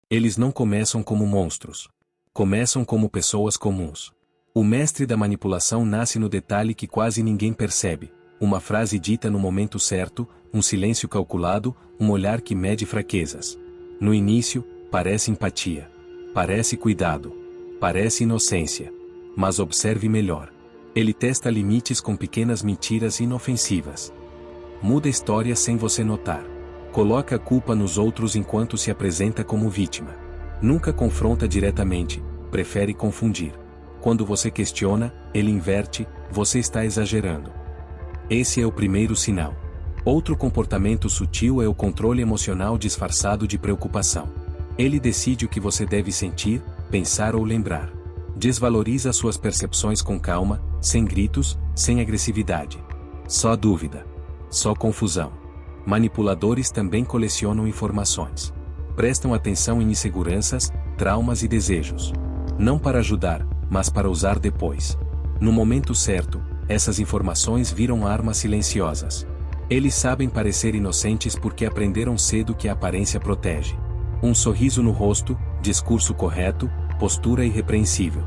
Eles não começam como monstros. Começam como pessoas comuns. O mestre da manipulação nasce no detalhe que quase ninguém percebe. Uma frase dita no momento certo, um silêncio calculado, um olhar que mede fraquezas. No início, parece empatia. Parece cuidado. Parece inocência. Mas observe melhor. Ele testa limites com pequenas mentiras inofensivas. Muda a história sem você notar. Coloca a culpa nos outros enquanto se apresenta como vítima. Nunca confronta diretamente, prefere confundir. Quando você questiona, ele inverte, você está exagerando. Esse é o primeiro sinal. Outro comportamento sutil é o controle emocional disfarçado de preocupação. Ele decide o que você deve sentir, pensar ou lembrar. Desvaloriza suas percepções com calma, sem gritos, sem agressividade. Só dúvida. Só confusão. Manipuladores também colecionam informações. Prestam atenção em inseguranças, traumas e desejos. Não para ajudar, mas para usar depois. No momento certo, essas informações viram armas silenciosas. Eles sabem parecer inocentes porque aprenderam cedo que a aparência protege. Um sorriso no rosto, discurso correto, postura irrepreensível.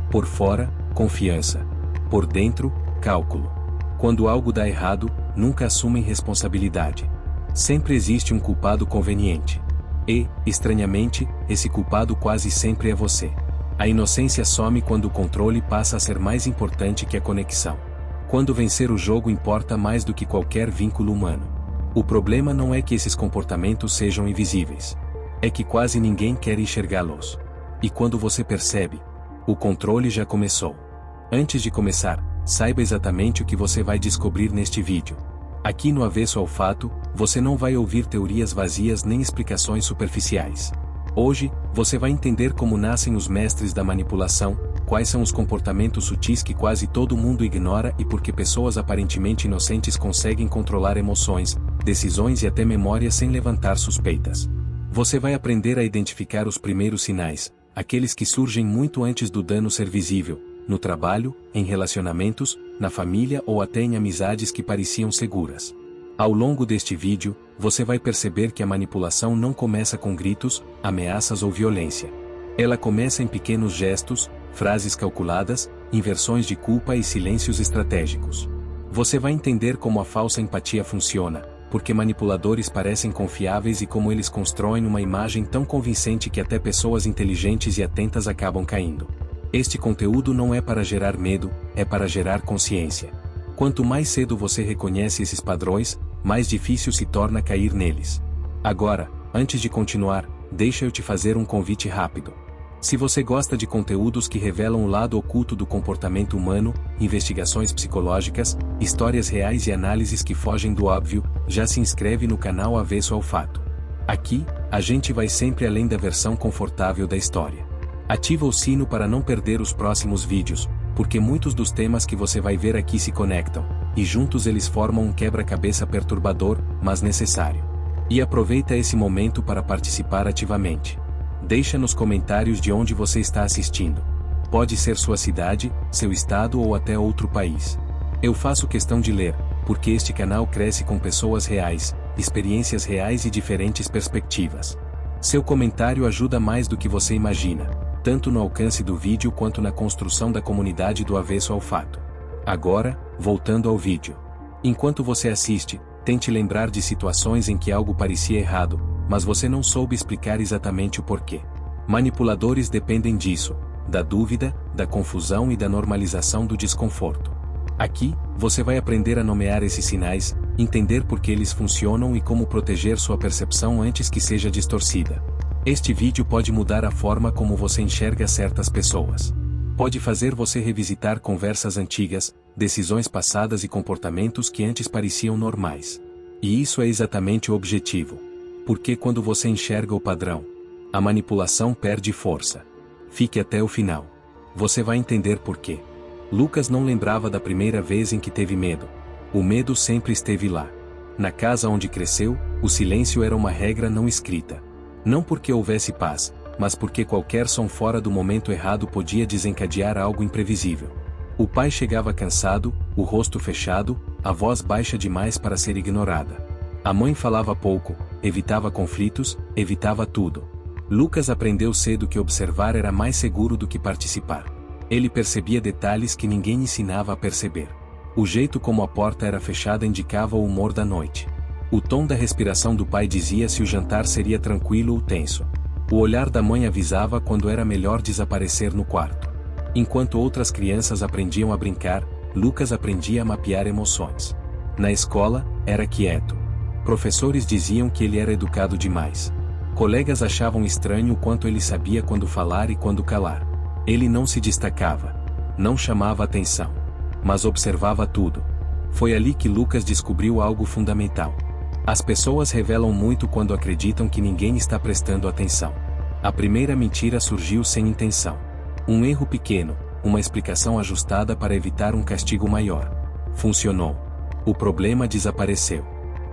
Por fora, confiança. Por dentro, cálculo. Quando algo dá errado, nunca assumem responsabilidade. Sempre existe um culpado conveniente. E, estranhamente, esse culpado quase sempre é você. A inocência some quando o controle passa a ser mais importante que a conexão. Quando vencer o jogo importa mais do que qualquer vínculo humano. O problema não é que esses comportamentos sejam invisíveis. É que quase ninguém quer enxergá-los. E quando você percebe, o controle já começou. Antes de começar, saiba exatamente o que você vai descobrir neste vídeo. Aqui no Avesso ao Fato, você não vai ouvir teorias vazias nem explicações superficiais. Hoje, você vai entender como nascem os mestres da manipulação, quais são os comportamentos sutis que quase todo mundo ignora e por que pessoas aparentemente inocentes conseguem controlar emoções, decisões e até memória sem levantar suspeitas. Você vai aprender a identificar os primeiros sinais, aqueles que surgem muito antes do dano ser visível, no trabalho, em relacionamentos, na família ou até em amizades que pareciam seguras. Ao longo deste vídeo, você vai perceber que a manipulação não começa com gritos, ameaças ou violência. Ela começa em pequenos gestos, frases calculadas, inversões de culpa e silêncios estratégicos. Você vai entender como a falsa empatia funciona, porque manipuladores parecem confiáveis e como eles constroem uma imagem tão convincente que até pessoas inteligentes e atentas acabam caindo. Este conteúdo não é para gerar medo, é para gerar consciência. Quanto mais cedo você reconhece esses padrões, mais difícil se torna cair neles. Agora, antes de continuar, deixa eu te fazer um convite rápido. Se você gosta de conteúdos que revelam o lado oculto do comportamento humano, investigações psicológicas, histórias reais e análises que fogem do óbvio, já se inscreve no canal Avesso ao Fato. Aqui, a gente vai sempre além da versão confortável da história. Ativa o sino para não perder os próximos vídeos, porque muitos dos temas que você vai ver aqui se conectam, e juntos eles formam um quebra-cabeça perturbador, mas necessário. E aproveita esse momento para participar ativamente. Deixa nos comentários de onde você está assistindo. Pode ser sua cidade, seu estado ou até outro país. Eu faço questão de ler, porque este canal cresce com pessoas reais, experiências reais e diferentes perspectivas. Seu comentário ajuda mais do que você imagina, tanto no alcance do vídeo quanto na construção da comunidade do Avesso ao Fato. Agora, voltando ao vídeo. Enquanto você assiste, tente lembrar de situações em que algo parecia errado, mas você não soube explicar exatamente o porquê. Manipuladores dependem disso, da dúvida, da confusão e da normalização do desconforto. Aqui, você vai aprender a nomear esses sinais, entender por que eles funcionam e como proteger sua percepção antes que seja distorcida. Este vídeo pode mudar a forma como você enxerga certas pessoas. Pode fazer você revisitar conversas antigas, decisões passadas e comportamentos que antes pareciam normais. E isso é exatamente o objetivo. Porque quando você enxerga o padrão, a manipulação perde força. Fique até o final. Você vai entender por quê. Lucas não lembrava da primeira vez em que teve medo. O medo sempre esteve lá. Na casa onde cresceu, o silêncio era uma regra não escrita. Não porque houvesse paz, mas porque qualquer som fora do momento errado podia desencadear algo imprevisível. O pai chegava cansado, o rosto fechado, a voz baixa demais para ser ignorada. A mãe falava pouco, evitava conflitos, evitava tudo. Lucas aprendeu cedo que observar era mais seguro do que participar. Ele percebia detalhes que ninguém ensinava a perceber. O jeito como a porta era fechada indicava o humor da noite. O tom da respiração do pai dizia se o jantar seria tranquilo ou tenso. O olhar da mãe avisava quando era melhor desaparecer no quarto. Enquanto outras crianças aprendiam a brincar, Lucas aprendia a mapear emoções. Na escola, era quieto. Professores diziam que ele era educado demais. Colegas achavam estranho o quanto ele sabia quando falar e quando calar. Ele não se destacava. Não chamava atenção. Mas observava tudo. Foi ali que Lucas descobriu algo fundamental. As pessoas revelam muito quando acreditam que ninguém está prestando atenção. A primeira mentira surgiu sem intenção. Um erro pequeno, uma explicação ajustada para evitar um castigo maior. Funcionou. O problema desapareceu.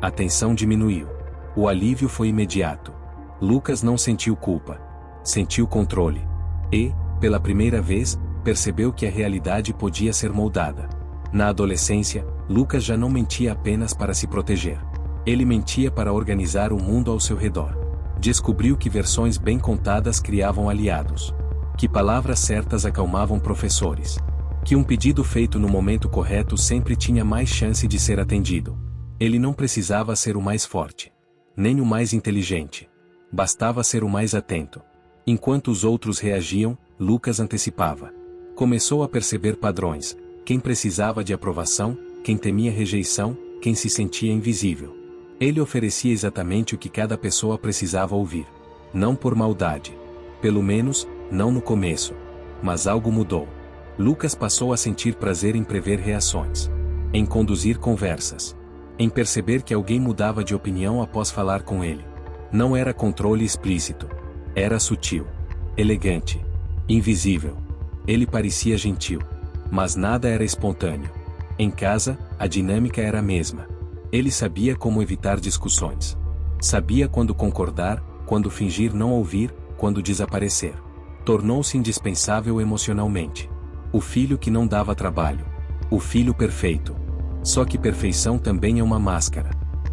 A tensão diminuiu. O alívio foi imediato. Lucas não sentiu culpa. Sentiu controle. E, pela primeira vez, percebeu que a realidade podia ser moldada. Na adolescência, Lucas já não mentia apenas para se proteger. Ele mentia para organizar o mundo ao seu redor. Descobriu que versões bem contadas criavam aliados. Que palavras certas acalmavam professores. Que um pedido feito no momento correto sempre tinha mais chance de ser atendido. Ele não precisava ser o mais forte. Nem o mais inteligente. Bastava ser o mais atento. Enquanto os outros reagiam, Lucas antecipava. Começou a perceber padrões. Quem precisava de aprovação, quem temia rejeição, quem se sentia invisível. Ele oferecia exatamente o que cada pessoa precisava ouvir. Não por maldade. Pelo menos, não no começo. Mas algo mudou. Lucas passou a sentir prazer em prever reações. Em conduzir conversas. Em perceber que alguém mudava de opinião após falar com ele. Não era controle explícito. Era sutil. Elegante. Invisível. Ele parecia gentil. Mas nada era espontâneo. Em casa, a dinâmica era a mesma. Ele sabia como evitar discussões. Sabia quando concordar, quando fingir não ouvir, quando desaparecer. Tornou-se indispensável emocionalmente. O filho que não dava trabalho. O filho perfeito. Só que perfeição também é uma máscara.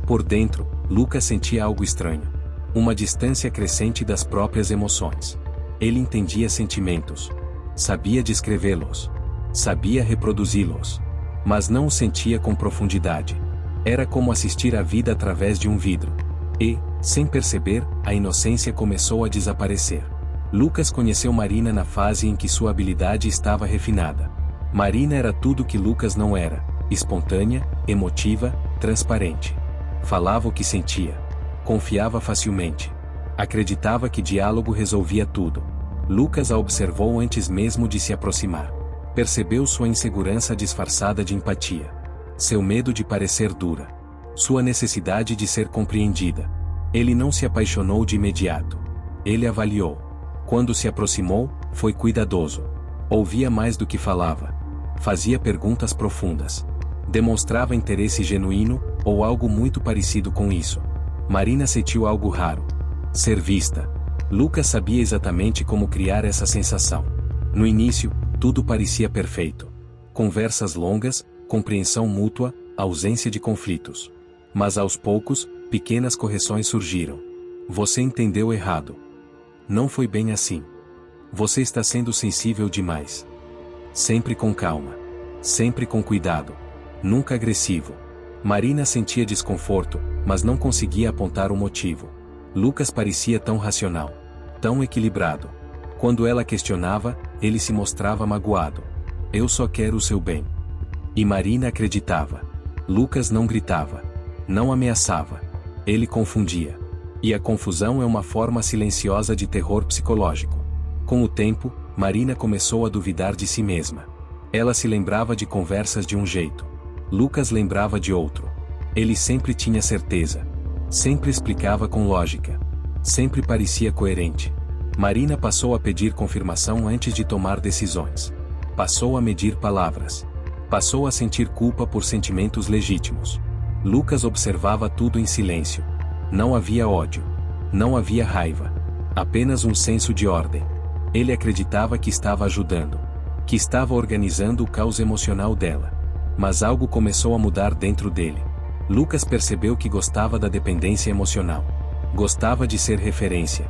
Por dentro, Lucas sentia algo estranho. Uma distância crescente das próprias emoções. Ele entendia sentimentos. Sabia descrevê-los. Sabia reproduzi-los. Mas não os sentia com profundidade. Era como assistir a vida através de um vidro. E, sem perceber, a inocência começou a desaparecer. Lucas conheceu Marina na fase em que sua habilidade estava refinada. Marina era tudo que Lucas não era: espontânea, emotiva, transparente. Falava o que sentia. Confiava facilmente. Acreditava que diálogo resolvia tudo. Lucas a observou antes mesmo de se aproximar. Percebeu sua insegurança disfarçada de empatia. Seu medo de parecer dura. Sua necessidade de ser compreendida. Ele não se apaixonou de imediato. Ele avaliou. Quando se aproximou, foi cuidadoso. Ouvia mais do que falava. Fazia perguntas profundas. Demonstrava interesse genuíno, ou algo muito parecido com isso. Marina sentiu algo raro. Ser vista. Lucas sabia exatamente como criar essa sensação. No início, tudo parecia perfeito. Conversas longas, compreensão mútua, ausência de conflitos. Mas aos poucos, pequenas correções surgiram. Você entendeu errado. Não foi bem assim. Você está sendo sensível demais. Sempre com calma. Sempre com cuidado. Nunca agressivo. Marina sentia desconforto, mas não conseguia apontar o motivo. Lucas parecia tão racional. Tão equilibrado. Quando ela questionava, ele se mostrava magoado. Eu só quero o seu bem. E Marina acreditava. Lucas não gritava. Não ameaçava. Ele confundia. E a confusão é uma forma silenciosa de terror psicológico. Com o tempo, Marina começou a duvidar de si mesma. Ela se lembrava de conversas de um jeito. Lucas lembrava de outro. Ele sempre tinha certeza. Sempre explicava com lógica. Sempre parecia coerente. Marina passou a pedir confirmação antes de tomar decisões. Passou a medir palavras. Passou a sentir culpa por sentimentos legítimos. Lucas observava tudo em silêncio. Não havia ódio. Não havia raiva. Apenas um senso de ordem. Ele acreditava que estava ajudando. Que estava organizando o caos emocional dela. Mas algo começou a mudar dentro dele. Lucas percebeu que gostava da dependência emocional. Gostava de ser referência.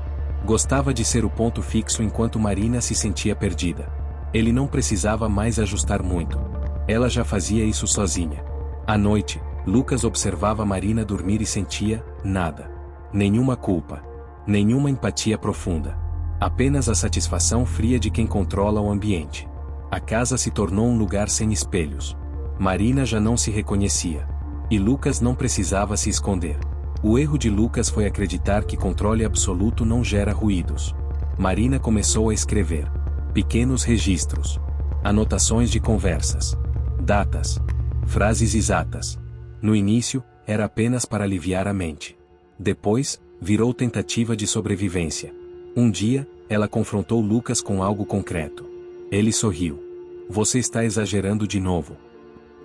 Gostava de ser o ponto fixo enquanto Marina se sentia perdida. Ele não precisava mais ajustar muito. Ela já fazia isso sozinha. À noite, Lucas observava Marina dormir e sentia nada. Nenhuma culpa. Nenhuma empatia profunda. Apenas a satisfação fria de quem controla o ambiente. A casa se tornou um lugar sem espelhos. Marina já não se reconhecia. E Lucas não precisava se esconder. O erro de Lucas foi acreditar que controle absoluto não gera ruídos. Marina começou a escrever pequenos registros, anotações de conversas, datas, frases exatas. No início, era apenas para aliviar a mente. Depois, virou tentativa de sobrevivência. Um dia, ela confrontou Lucas com algo concreto. Ele sorriu. Você está exagerando de novo.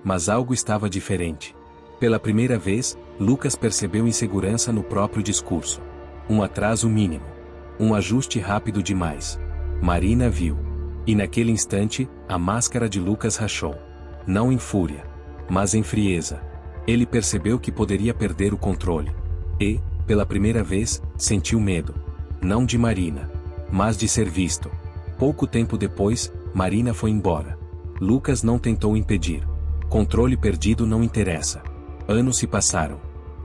Mas algo estava diferente. Pela primeira vez, Lucas percebeu insegurança no próprio discurso. Um atraso mínimo. Um ajuste rápido demais. Marina viu. E naquele instante, a máscara de Lucas rachou. Não em fúria, mas em frieza. Ele percebeu que poderia perder o controle. E, pela primeira vez, sentiu medo. Não de Marina, mas de ser visto. Pouco tempo depois, Marina foi embora. Lucas não tentou impedir. Controle perdido não interessa. Anos se passaram.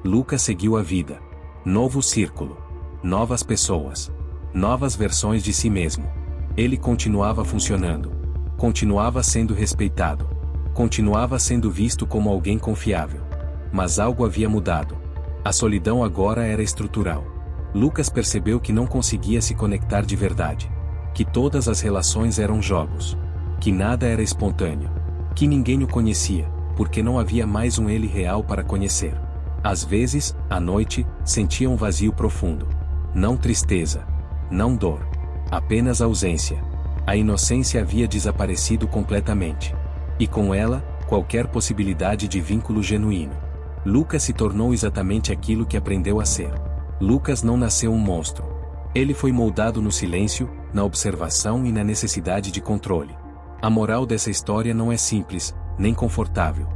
Lucas seguiu a vida. Novo círculo. Novas pessoas. Novas versões de si mesmo. Ele continuava funcionando. Continuava sendo respeitado. Continuava sendo visto como alguém confiável. Mas algo havia mudado. A solidão agora era estrutural. Lucas percebeu que não conseguia se conectar de verdade. Que todas as relações eram jogos. Que nada era espontâneo. Que ninguém o conhecia, porque não havia mais um ele real para conhecer. Às vezes, à noite, sentia um vazio profundo. Não tristeza. Não dor. Apenas ausência. A inocência havia desaparecido completamente. E com ela, qualquer possibilidade de vínculo genuíno. Lucas se tornou exatamente aquilo que aprendeu a ser. Lucas não nasceu um monstro. Ele foi moldado no silêncio, na observação e na necessidade de controle. A moral dessa história não é simples, nem confortável.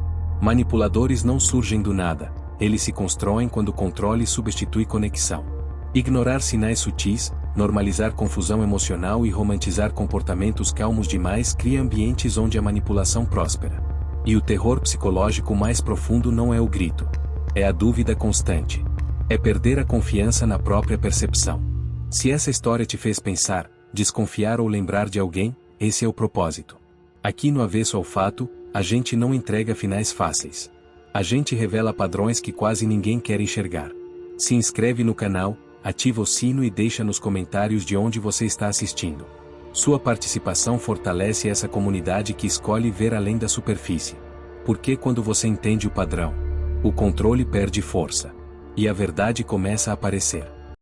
Manipuladores não surgem do nada, eles se constroem quando o controle substitui conexão. Ignorar sinais sutis, normalizar confusão emocional e romantizar comportamentos calmos demais cria ambientes onde a manipulação próspera. E o terror psicológico mais profundo não é o grito. É a dúvida constante. É perder a confiança na própria percepção. Se essa história te fez pensar, desconfiar ou lembrar de alguém, esse é o propósito. Aqui no Avesso ao Fato, a gente não entrega finais fáceis. A gente revela padrões que quase ninguém quer enxergar. Se inscreve no canal, ativa o sino e deixa nos comentários de onde você está assistindo. Sua participação fortalece essa comunidade que escolhe ver além da superfície. Porque quando você entende o padrão, o controle perde força. E a verdade começa a aparecer.